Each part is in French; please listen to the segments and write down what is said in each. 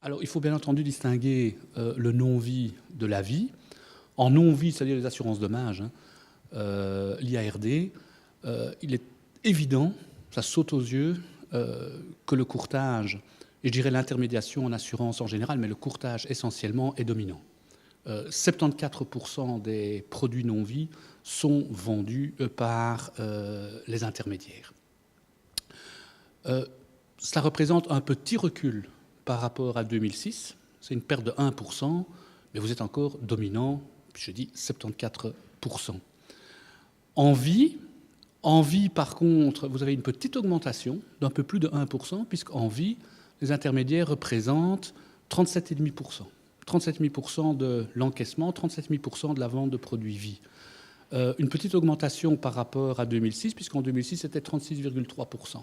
Alors, il faut bien entendu distinguer le non-vie de la vie. En non-vie, c'est-à-dire les assurances dommages, l'IARD, il est évident, ça saute aux yeux, que le courtage, et je dirais l'intermédiation en assurance en général, mais le courtage essentiellement est dominant. 74% des produits non-vie sont vendus par les intermédiaires. Cela représente un petit recul par rapport à 2006, c'est une perte de 1%, mais vous êtes encore dominant, je dis 74%. En vie, par contre, vous avez une petite augmentation d'un peu plus de 1%, puisqu'en vie, les intermédiaires représentent 37,5%. 37,5% de l'encaissement, 37,5% de la vente de produits vie. Une petite augmentation par rapport à 2006, puisqu'en 2006, c'était 36,3%.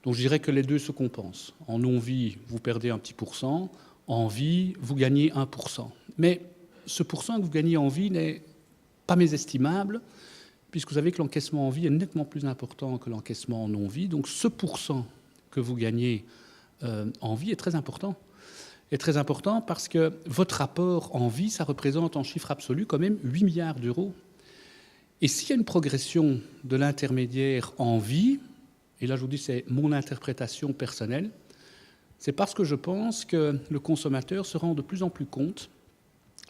Donc je dirais que les deux se compensent. En non-vie, vous perdez un petit pourcent. En vie, vous gagnez 1%. Mais ce pourcent que vous gagnez en vie n'est pas mésestimable, puisque vous savez que l'encaissement en vie est nettement plus important que l'encaissement en non-vie. Donc ce pourcent que vous gagnez en vie est très important. Est très important parce que votre rapport en vie, ça représente en chiffre absolu quand même 8 milliards d'euros. Et s'il y a une progression de l'intermédiaire en vie, et là je vous dis c'est mon interprétation personnelle, c'est parce que je pense que le consommateur se rend de plus en plus compte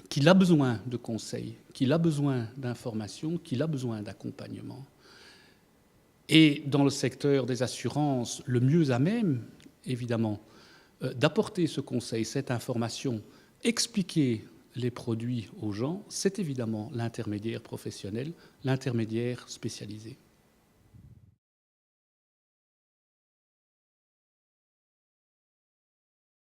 qu'il a besoin de conseils, qu'il a besoin d'informations, qu'il a besoin d'accompagnement. Et dans le secteur des assurances, le mieux à même, évidemment, d'apporter ce conseil, cette information, expliquer les produits aux gens, c'est évidemment l'intermédiaire professionnel, l'intermédiaire spécialisé.